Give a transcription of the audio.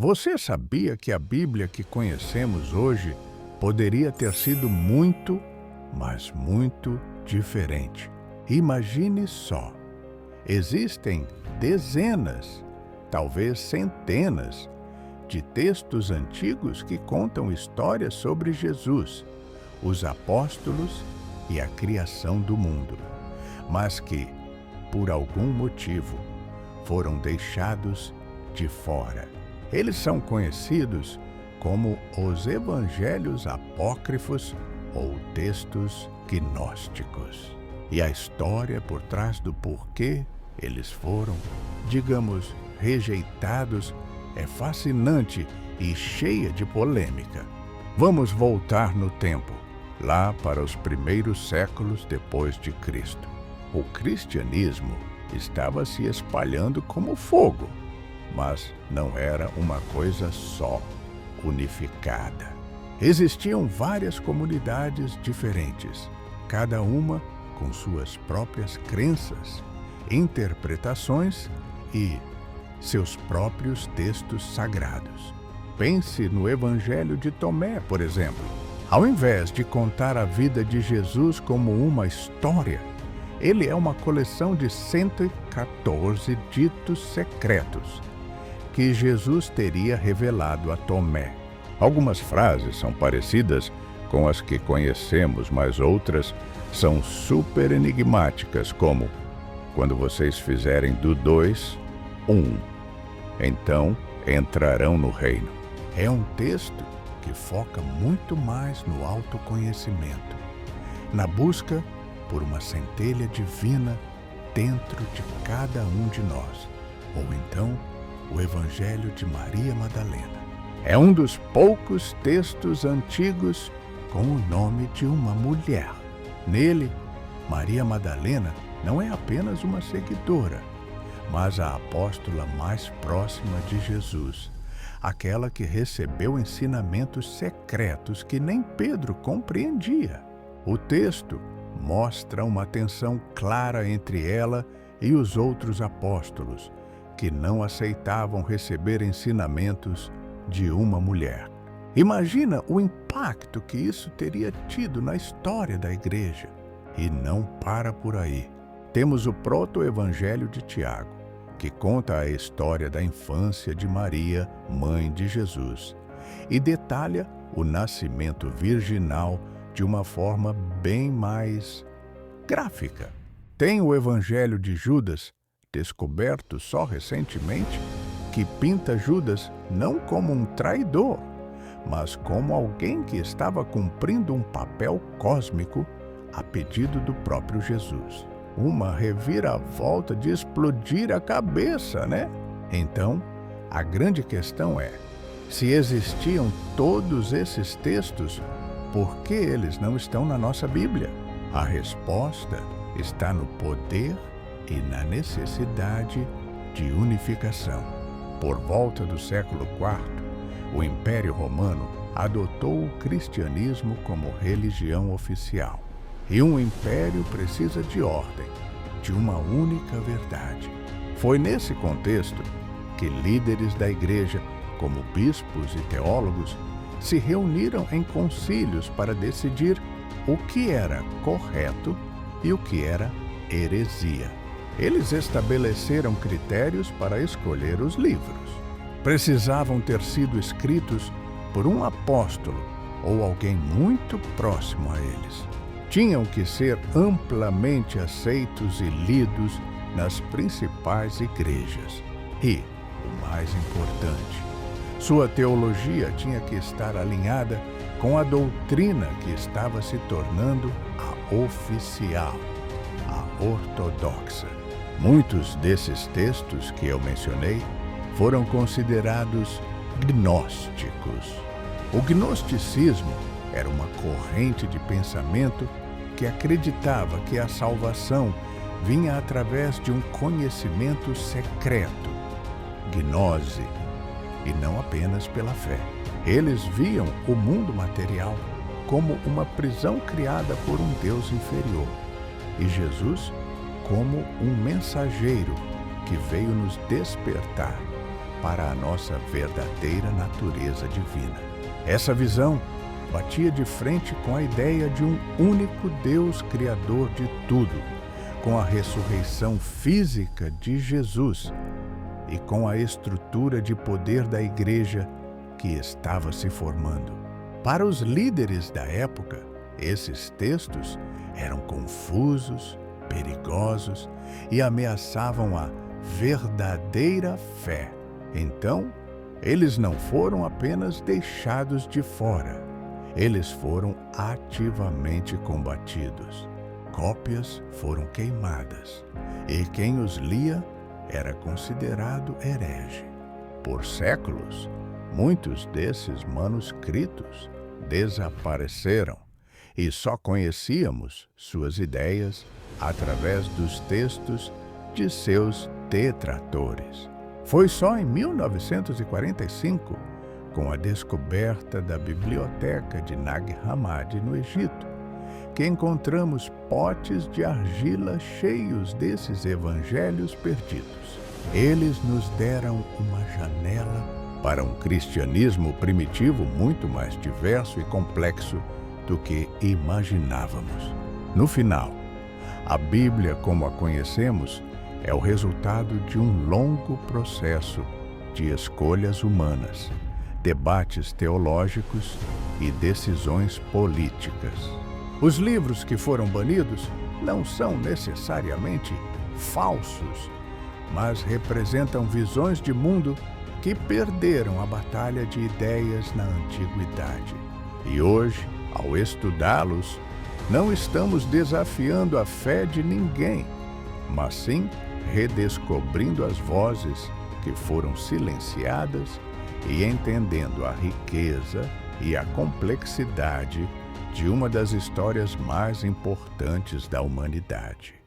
Você sabia que a Bíblia que conhecemos hoje poderia ter sido muito, mas muito diferente? Imagine só. Existem dezenas, talvez centenas, de textos antigos que contam histórias sobre Jesus, os apóstolos e a criação do mundo, mas que, por algum motivo, foram deixados de fora. Eles são conhecidos como os evangelhos apócrifos ou textos gnósticos. E a história por trás do porquê eles foram, digamos, rejeitados é fascinante e cheia de polêmica. Vamos voltar no tempo, lá para os primeiros séculos depois de Cristo. O cristianismo estava se espalhando como fogo, mas não era uma coisa só, unificada. Existiam várias comunidades diferentes, cada uma com suas próprias crenças, interpretações e seus próprios textos sagrados. Pense no Evangelho de Tomé, por exemplo. Ao invés de contar a vida de Jesus como uma história, ele é uma coleção de 114 ditos secretos que Jesus teria revelado a Tomé. Algumas frases são parecidas com as que conhecemos, mas outras são super enigmáticas, como: quando vocês fizerem do 2, 1, então entrarão no reino. É um texto que foca muito mais no autoconhecimento, na busca por uma centelha divina dentro de cada um de nós. Ou então, o Evangelho de Maria Madalena. É um dos poucos textos antigos com o nome de uma mulher. Nele, Maria Madalena não é apenas uma seguidora, mas a apóstola mais próxima de Jesus, aquela que recebeu ensinamentos secretos que nem Pedro compreendia. O texto mostra uma tensão clara entre ela e os outros apóstolos, que não aceitavam receber ensinamentos de uma mulher. Imagina o impacto que isso teria tido na história da igreja. E não para por aí. Temos o proto-evangelho de Tiago, que conta a história da infância de Maria, mãe de Jesus, e detalha o nascimento virginal de uma forma bem mais gráfica. Tem o evangelho de Judas, descoberto só recentemente, que pinta Judas não como um traidor, mas como alguém que estava cumprindo um papel cósmico a pedido do próprio Jesus. Uma reviravolta de explodir a cabeça, né? Então, a grande questão é: se existiam todos esses textos, por que eles não estão na nossa Bíblia? A resposta está no poder e na necessidade de unificação. Por volta do século IV, o Império Romano adotou o cristianismo como religião oficial. E um império precisa de ordem, de uma única verdade. Foi nesse contexto que líderes da igreja, como bispos e teólogos, se reuniram em concílios para decidir o que era correto e o que era heresia. Eles estabeleceram critérios para escolher os livros. Precisavam ter sido escritos por um apóstolo ou alguém muito próximo a eles. Tinham que ser amplamente aceitos e lidos nas principais igrejas. E, o mais importante, sua teologia tinha que estar alinhada com a doutrina que estava se tornando a oficial, a ortodoxa. Muitos desses textos que eu mencionei foram considerados gnósticos. O gnosticismo era uma corrente de pensamento que acreditava que a salvação vinha através de um conhecimento secreto, gnose, e não apenas pela fé. Eles viam o mundo material como uma prisão criada por um Deus inferior, e Jesus como um mensageiro que veio nos despertar para a nossa verdadeira natureza divina. Essa visão batia de frente com a ideia de um único Deus criador de tudo, com a ressurreição física de Jesus e com a estrutura de poder da igreja que estava se formando. Para os líderes da época, esses textos eram confusos, perigosos e ameaçavam a verdadeira fé. Então, eles não foram apenas deixados de fora, eles foram ativamente combatidos. Cópias foram queimadas, e quem os lia era considerado herege. Por séculos, muitos desses manuscritos desapareceram e só conhecíamos suas ideias através dos textos de seus detratores. Foi só em 1945, com a descoberta da biblioteca de Nag Hammadi no Egito, que encontramos potes de argila cheios desses evangelhos perdidos. Eles nos deram uma janela para um cristianismo primitivo muito mais diverso e complexo do que imaginávamos. No final, a Bíblia, como a conhecemos, é o resultado de um longo processo de escolhas humanas, debates teológicos e decisões políticas. Os livros que foram banidos não são necessariamente falsos, mas representam visões de mundo que perderam a batalha de ideias na antiguidade. E hoje, ao estudá-los, não estamos desafiando a fé de ninguém, mas sim redescobrindo as vozes que foram silenciadas e entendendo a riqueza e a complexidade de uma das histórias mais importantes da humanidade.